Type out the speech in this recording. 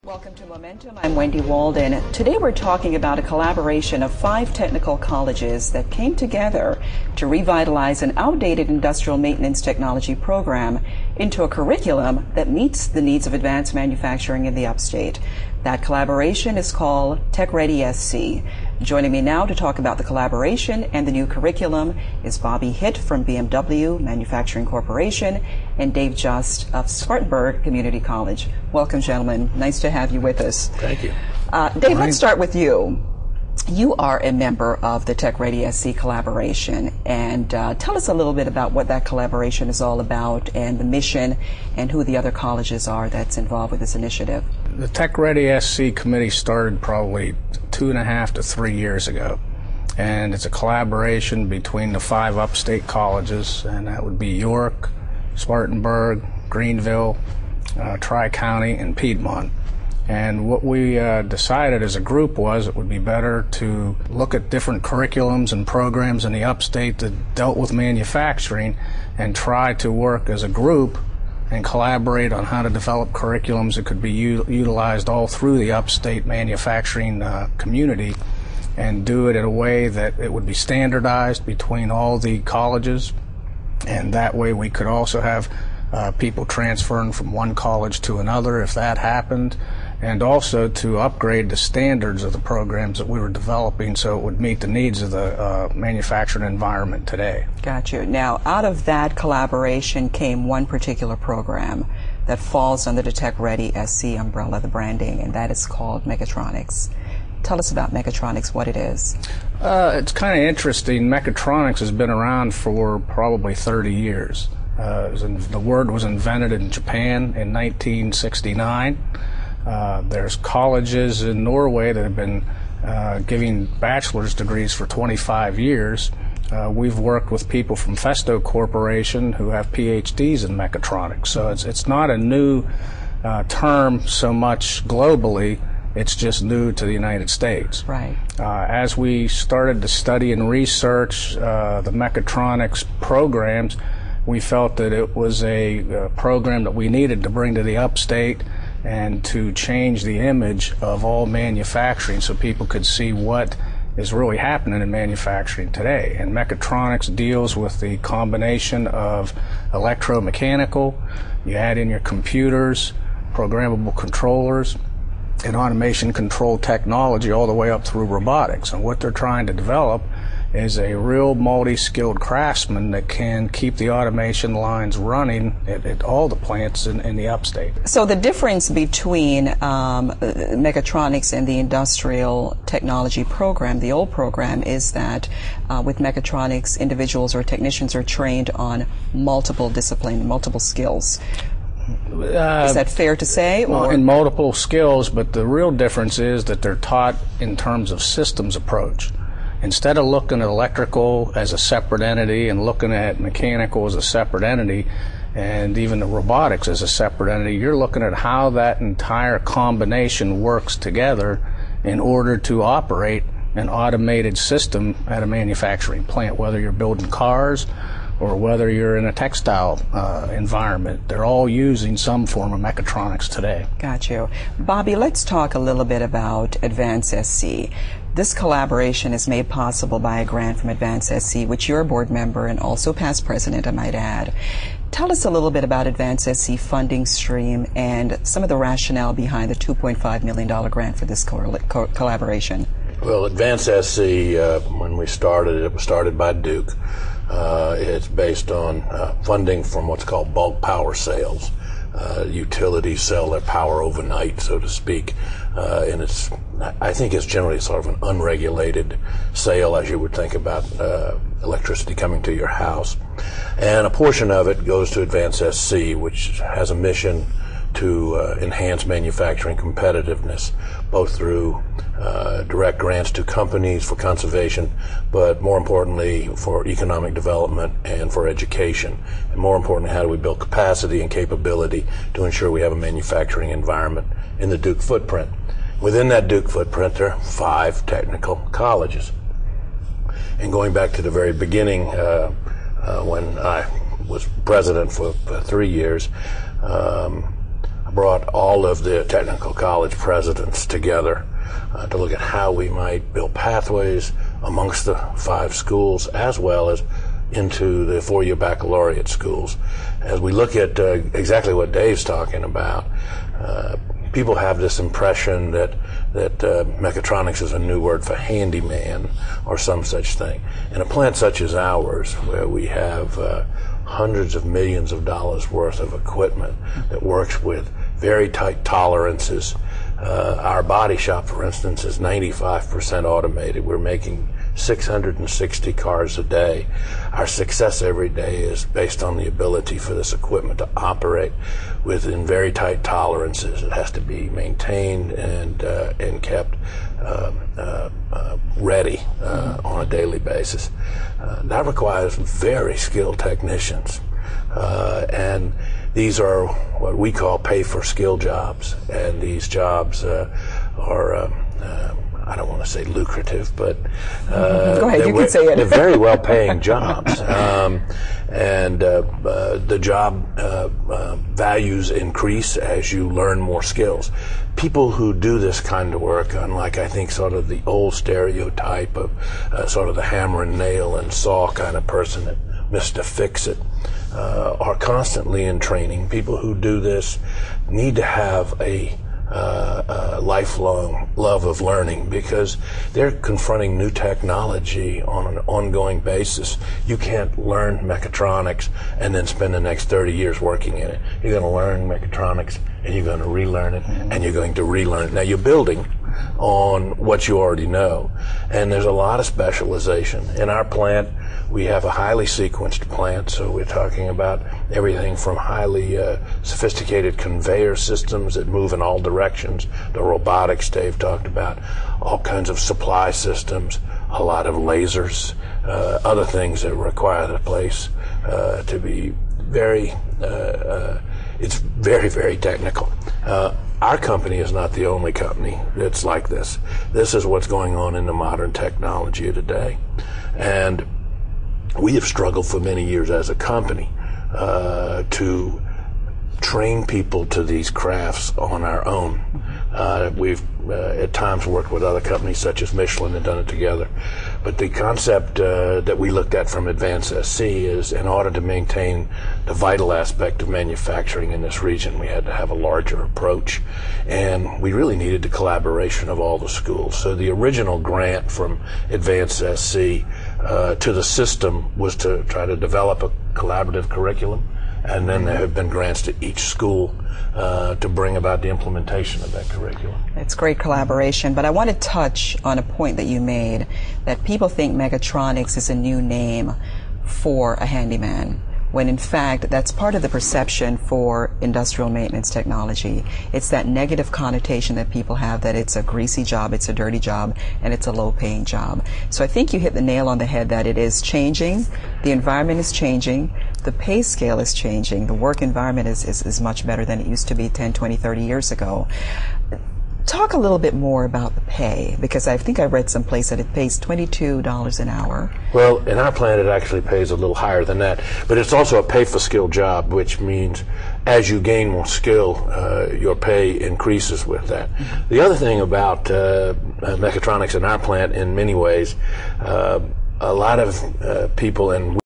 Welcome to Momentum. I'm Wendy Walden. Today we're talking about a collaboration of 5 technical colleges that came together to revitalize an outdated industrial maintenance technology program into a curriculum that meets the needs of advanced manufacturing in the upstate. That collaboration is called TechreadySC. Joining me now to talk about the collaboration and the new curriculum is Bobby Hitt from BMW Manufacturing Corporation and Dave Just of Spartanburg Community College. Welcome, gentlemen. Nice to have you with us. Thank you. Dave, let's start with you. You are a member of the TechreadySC collaboration, and tell us a little bit about what that collaboration is all about and the mission and who the other colleges are that's involved with this initiative. The TechreadySC committee started probably 2.5 to 3 years ago, and it's a collaboration between the 5 upstate colleges, and that would be York, Spartanburg, Greenville, Tri-County, and Piedmont. And what we decided as a group was it would be better to look at different curriculums and programs in the upstate that dealt with manufacturing and try to work as a group and collaborate on how to develop curriculums that could be utilized all through the upstate manufacturing community, and do it in a way that it would be standardized between all the colleges, and that way we could also have people transferring from one college to another if that happened, and also to upgrade the standards of the programs that we were developing so it would meet the needs of the manufacturing environment today. Got you. Now, out of that collaboration came one particular program that falls under the TechreadySC umbrella, the branding, and that is called Mechatronics. Tell us about Mechatronics, what it is. It's kind of interesting. Mechatronics has been around for probably 30 years. The word was invented in Japan in 1969. There's colleges in Norway that have been giving bachelor's degrees for 25 years. We've worked with people from Festo Corporation who have PhDs in mechatronics. So it's not a new term so much globally. It's just new to the United States. Right. As we started to study and research the mechatronics programs, we felt that it was a program that we needed to bring to the upstate and to change the image of all manufacturing so people could see what is really happening in manufacturing today. And mechatronics deals with the combination of electromechanical, you add in your computers, programmable controllers, and automation control technology all the way up through robotics. And what they're trying to develop is a real multi-skilled craftsman that can keep the automation lines running at all the plants in the upstate. So the difference between mechatronics and the industrial technology program, the old program, is that with mechatronics, individuals or technicians are trained on multiple disciplines, multiple skills. Is that fair to say? Well, in multiple skills, but the real difference is that they're taught in terms of systems approach. Instead of looking at electrical as a separate entity and looking at mechanical as a separate entity and even the robotics as a separate entity, you're looking at how that entire combination works together in order to operate an automated system at a manufacturing plant, whether you're building cars or whether you're in a textile environment. They're all using some form of mechatronics today. Got you. Bobby, let's talk a little bit about AdvanceSC. This collaboration is made possible by a grant from AdvanceSC, which you're a board member and also past president, I might add. Tell us a little bit about AdvanceSC funding stream and some of the rationale behind the $2.5 million grant for this collaboration. Well, AdvanceSC, when we started, it was started by Duke. It's based on funding from what's called bulk power sales. Utilities sell their power overnight, so to speak, and I think it's generally sort of an unregulated sale, as you would think about electricity coming to your house. And a portion of it goes to AdvanceSC, which has a mission to enhance manufacturing competitiveness, both through direct grants to companies for conservation, but more importantly for economic development and for education. And more importantly, how do we build capacity and capability to ensure we have a manufacturing environment in the Duke footprint. Within that Duke footprint, there are 5 technical colleges. And going back to the very beginning, when I was president for 3 years, brought all of the technical college presidents together to look at how we might build pathways amongst the 5 schools as well as into the 4-year baccalaureate schools. As we look at exactly what Dave's talking about, people have this impression that mechatronics is a new word for handyman or some such thing. In a plant such as ours, where we have hundreds of millions of dollars worth of equipment that works with very tight tolerances, our body shop, for instance, is 95% automated. We're making 660 cars a day. Our success every day is based on the ability for this equipment to operate within very tight tolerances. It has to be maintained and kept ready on a daily basis. That requires very skilled technicians, and these are what we call pay-for-skill jobs, and these jobs are I don't want to say lucrative, but go ahead, you can say it. They're very well-paying jobs, and the job values increase as you learn more skills. People who do this kind of work, unlike I think sort of the old stereotype of sort of the hammer and nail and saw kind of person that Mr. Fix-It, are constantly in training. People who do this need to have a lifelong love of learning because they're confronting new technology on an ongoing basis. You can't learn mechatronics and then spend the next 30 years working in it. You're going to learn mechatronics and you're going to relearn it and you're going to relearn it. Now you're building on what you already know, and there's a lot of specialization. In our plant, we have a highly sequenced plant, so we're talking about everything from highly sophisticated conveyor systems that move in all directions, the robotics Dave talked about, all kinds of supply systems, a lot of lasers, other things that require the place to be very, it's very, very technical. Our company is not the only company that's like this. This is what's going on in the modern technology of today. And we have struggled for many years as a company to train people to these crafts on our own. We've at times worked with other companies such as Michelin and done it together. But the concept that we looked at from Advanced SC is in order to maintain the vital aspect of manufacturing in this region, we had to have a larger approach. And we really needed the collaboration of all the schools. So the original grant from Advanced SC to the system was to try to develop a collaborative curriculum. And then there have been grants to each school to bring about the implementation of that curriculum. It's great collaboration, but I want to touch on a point that you made, that people think mechatronics is a new name for a handyman, when in fact that's part of the perception for industrial maintenance technology. It's that negative connotation that people have that it's a greasy job, it's a dirty job, and it's a low-paying job. So I think you hit the nail on the head that it is changing, the environment is changing, the pay scale is changing, the work environment is much better than it used to be 10, 20, 30 years ago. Talk a little bit more about the pay, because I think I read someplace that it pays $22 an hour. Well, in our plant it actually pays a little higher than that, but it's also a pay-for-skill job, which means as you gain more skill, your pay increases with that. The other thing about mechatronics in our plant, in many ways, a lot of people, and